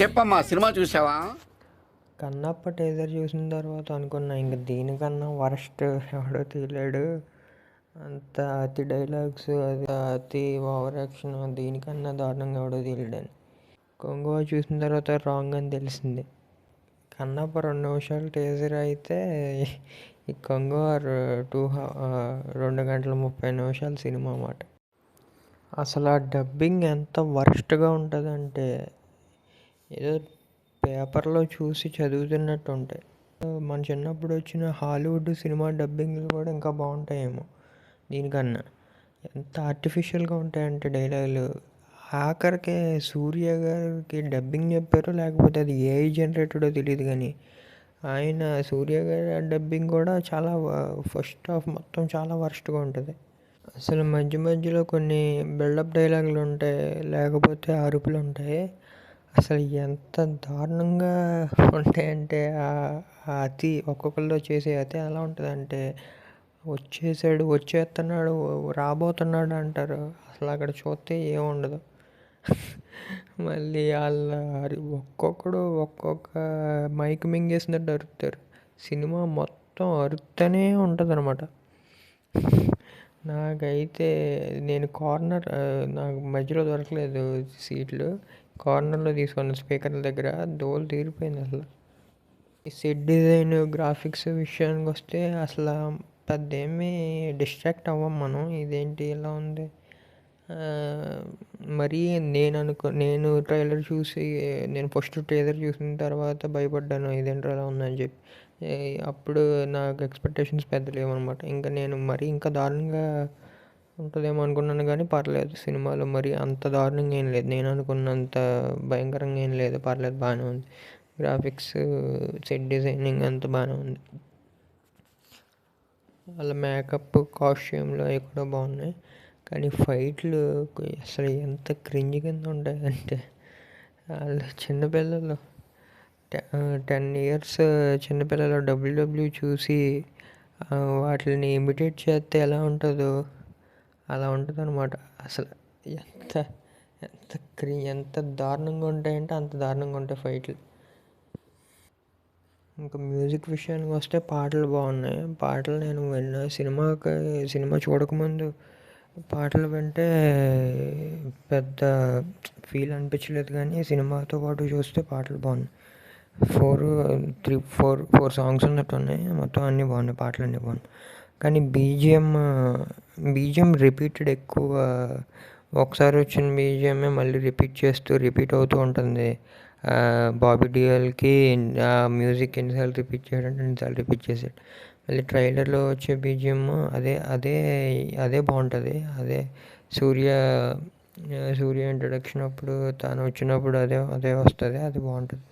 చెప్పమ్మా, సినిమా చూసావా? కన్నప్ప టీజర్ చూసిన తర్వాత అనుకున్నా ఇంక దీనికన్నా వరస్ట్ ఎవడో తీయలేడు. అంత అతి డైలాగ్స్, అది అతి ఓవర్ యాక్షన్, దీనికన్నా దారుణంగా ఎవడో తీయలేడని. కొంగో చూసిన తర్వాత రాంగ్ అని తెలిసింది. కన్నప్ప 2 నిమిషాలు టీజర్ అయితే ఈ కొంగో 2 గంటల 30 నిమిషాల సినిమా అన్నమాట. అసలు ఆ డబ్బింగ్ ఎంత వరస్ట్గా ఉంటుందంటే ఏదో పేపర్లో చూసి చదువుతున్నట్టు ఉంటాయి. మన చిన్నప్పుడు వచ్చిన హాలీవుడ్ సినిమా డబ్బింగ్లు కూడా ఇంకా బాగుంటాయేమో దీనికన్నా. ఎంత ఆర్టిఫిషియల్గా ఉంటాయంటే డైలాగులు. ఆఖరికి సూర్య గారికి డబ్బింగ్ చెప్పారో లేకపోతే అది ఏఐ జనరేటెడో తెలియదు, కానీ ఆయన సూర్య గారి డబ్బింగ్ కూడా చాలా ఫస్ట్ హాఫ్ మొత్తం చాలా వరస్ట్గా ఉంటుంది. అసలు మధ్య మధ్యలో కొన్ని బిల్డప్ డైలాగులు ఉంటాయి, లేకపోతే అరుపులు ఉంటాయి. అసలు ఎంత దారుణంగా ఉంటాయంటే ఆ అతి ఒక్కొక్కరిలో చేసే అతి ఎలా ఉంటుందంటే, వచ్చేసాడు, వచ్చేస్తున్నాడు, రాబోతున్నాడు అంటారు. అసలు అక్కడ చూస్తే ఏముండదు. మళ్ళీ వాళ్ళ ఒక్కొక్కడు ఒక్కొక్క మైక్ మింగేసినట్టు అరుపుతారు. సినిమా మొత్తం అరుస్తూనే ఉంటుంది అనమాట. నాకైతే నేను నాకు మధ్యలో దొరకలేదు సీట్లు. కార్నర్లో తీసుకున్న స్పీకర్ల దగ్గర దోలు తీరిపోయింది అసలు. ఈ సెట్ డిజైన్, గ్రాఫిక్స్ విషయానికి వస్తే అసలు పెద్ద ఏమీ డిస్ట్రాక్ట్ అవ్వం మనం. ఇదేంటి ఇలా ఉంది, మరీ నేను ట్రైలర్ చూసి, నేను ఫస్ట్ ట్రైలర్ చూసిన తర్వాత భయపడ్డాను, ఇదేంటో ఇలా ఉందని చెప్పి. అప్పుడు నాకు ఎక్స్పెక్టేషన్స్ పెద్ద లేవన్నమాట. ఇంకా నేను మరీ ఇంకా దారుణంగా ఉంటుందేమో అనుకున్నాను, కానీ పర్లేదు. సినిమాలో మరి అంత దారుణంగా ఏం లేదు, నేను అనుకున్నంత భయంకరంగా ఏం లేదు. పర్లేదు, బాగానే ఉంది. గ్రాఫిక్స్, సెట్ డిజైనింగ్ అంత బాగానే ఉంది. వాళ్ళ మేకప్, కాస్ట్యూమ్లు అవి కూడా బాగున్నాయి. కానీ ఫైట్లు అసలు ఎంత క్రింజ్ కింద ఉంటాయంటే, వాళ్ళు చిన్నపిల్లలు 10 ఇయర్స్ చిన్నపిల్లలు డబ్ల్యూడబ్ల్యూ చూసి వాటిని ఇమిటేట్ చేస్తే ఎలా ఉంటుందో అలా ఉంటుంది అనమాట. అసలు ఎంత ఎంత ఎంత దారుణంగా ఉంటాయంటే అంత దారుణంగా ఉంటాయి ఫైట్లు. ఇంకా మ్యూజిక్ విషయానికి వస్తే పాటలు బాగున్నాయి. పాటలు నేను సినిమా చూడకముందు పాటలు వింటే పెద్ద ఫీల్ అనిపించలేదు, కానీ సినిమాతో పాటు చూస్తే పాటలు బాగున్నాయి. 4 సాంగ్స్ ఉన్నట్టు ఉన్నాయి, మొత్తం అన్నీ బాగున్నాయి, పాటలు అన్నీ బాగున్నాయి. కానీ బీజిఎం రిపీటెడ్ ఎక్కువ. ఒకసారి వచ్చిన బీజిఎంఏ మళ్ళీ రిపీట్ అవుతూ ఉంటుంది. బాబీ డియోల్కి ఆ మ్యూజిక్ ఎన్నిసార్లు రిపీట్ చేయడంటే ఎన్నిసార్లు రిపీట్ చేసాడు. మళ్ళీ ట్రైలర్లో వచ్చే బీజిఎం అదే అదే అదే బాగుంటుంది. అదే సూర్య ఇంట్రడక్షన్ అప్పుడు, తను వచ్చినప్పుడు అదే అదే వస్తుంది, అది బాగుంటుంది.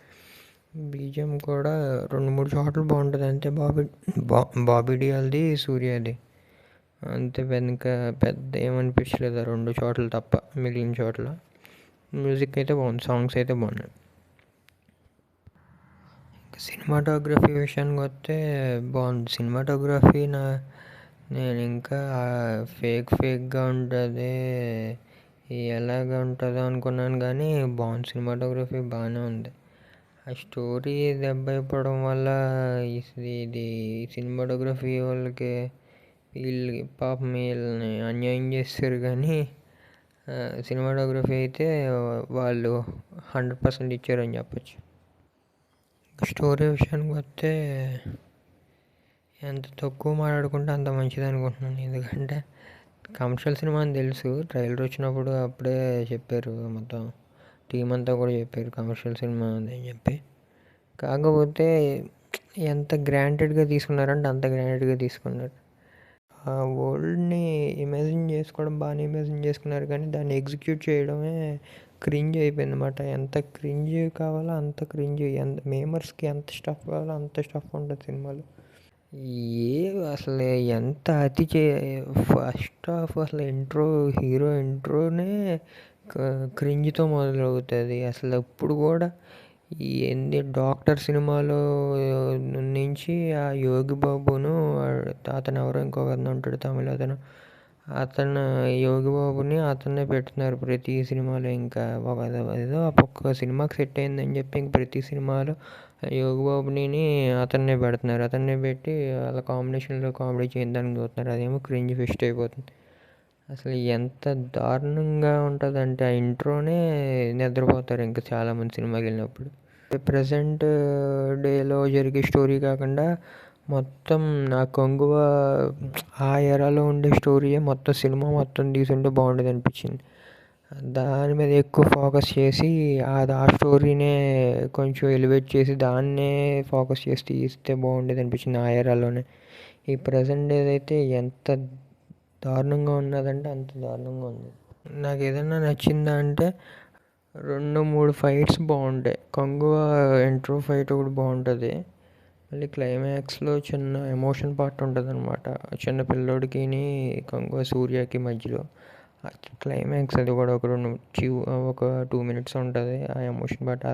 బీజిఎం కూడా 2-3 చోట్ల బాగుంటుంది అంతే. బాబీ డియోల్ది, సూర్యది అంతే. పెద్ద ఏమనిపించలేదు 2 చోట్ల తప్ప. మిగిలిన చోట్ల మ్యూజిక్ అయితే బాగుంది, సాంగ్స్ అయితే బాగున్నాయి. సినిమాటోగ్రఫీ విషయానికి వస్తే బాగుంది. సినిమాటోగ్రఫీ నేను ఇంకా ఫేక్గా ఉంటుంది, ఎలాగ ఉంటుందో అనుకున్నాను, కానీ బాగుంది. సినిమాటోగ్రఫీ బాగానే ఉంది. ఆ స్టోరీ దెబ్బ అయిపోవడం వల్ల ఇది సినిమాటోగ్రఫీ వాళ్ళకి వీళ్ళకి పాపం వీళ్ళని అన్యాయం చేస్తారు. కానీ సినిమాటోగ్రఫీ అయితే వాళ్ళు 100% ఇచ్చారని చెప్పచ్చు. స్టోరీ విషయానికి వస్తే ఎంత తక్కువ మాట్లాడుకుంటే అంత మంచిది అనుకుంటున్నాను. ఎందుకంటే కమర్షియల్ సినిమా అని తెలుసు, ట్రైలర్ వచ్చినప్పుడు అప్పుడే చెప్పారు, మొత్తం టీం అంతా కూడా చెప్పారు కమర్షియల్ సినిమా అని చెప్పి. కాకపోతే ఎంత గ్రాంటెడ్గా తీసుకున్నారంటే అంత గ్రాంటెడ్గా తీసుకున్నారు. ఆ వరల్డ్ని ఇమాజిన్ చేసుకోవడం బాగానే ఇమాజిన్ చేసుకున్నారు, కానీ దాన్ని ఎగ్జిక్యూట్ చేయడమే క్రింజ్ అయిపోయింది అన్నమాట. ఎంత క్రింజ్ కావాలో అంత క్రింజ్, మేమర్స్కి ఎంత స్టఫ్ కావాలో అంత స్టఫ్ ఉంటుంది సినిమాలో. అసలు ఎంత ఫస్ట్ హాఫ్ అసలు హీరో ఇంట్రోనే క్రింజ్తో మొదలవుతుంది. అసలు ఇప్పుడు కూడా ఏంది డాక్టర్ సినిమాలో నుంచి ఆ యోగి బాబును, అతను ఎవరో ఇంకొక అతను ఉంటాడు తమిళ అతను, అతను యోగి బాబుని అతన్నే పెడుతున్నారు ప్రతి సినిమాలో. ఇంకా ఏదో ఒక్క సినిమాకి సెట్ అయిందని చెప్పి ఇంక ప్రతి సినిమాలో యోగి బాబుని అతన్నే పెడుతున్నారు. అతన్నే పెట్టి వాళ్ళ కాంబినేషన్లో కామెడీ చేయడానికి చూస్తున్నారు. అదేమో క్రింజ్ ఫెస్ట్ అయిపోతుంది. అసలు ఎంత దారుణంగా ఉంటుందంటే ఆ ఇంట్రోనే నిద్రపోతారు ఇంకా చాలామంది సినిమాకి వెళ్ళినప్పుడు. ప్రజెంట్ డేలో జరిగే స్టోరీ కాకుండా మొత్తం ఆ కొంగువ ఆ ఎరాలో ఉండే స్టోరీయే మొత్తం సినిమా మొత్తం తీసుంటే బాగుండేది అనిపించింది. దాని మీద ఎక్కువ ఫోకస్ చేసి ఆ స్టోరీనే కొంచెం ఎలివేట్ చేసి దాన్నే ఫోకస్ చేసి తీస్తే బాగుండేది అనిపించింది ఆ ఎరాలోనే. ఈ ప్రజెంట్ ఏదైతే ఎంత దారుణంగా ఉన్నదంటే అంత దారుణంగా ఉంది. నాకు ఏదైనా నచ్చిందా అంటే 2-3 ఫైట్స్ బాగుంటాయి. కొంగువ ఇంట్రో ఫైట్ ఒకటి బాగుంటుంది. మళ్ళీ క్లైమాక్స్లో చిన్న ఎమోషన్ పార్ట్ ఉంటుంది అనమాట. చిన్న పిల్లోడికి కొంగువ సూర్యకి మధ్యలో క్లైమాక్స్ అది కూడా ఒక 2 minutes ఉంటుంది ఆ ఎమోషన్ పార్ట్.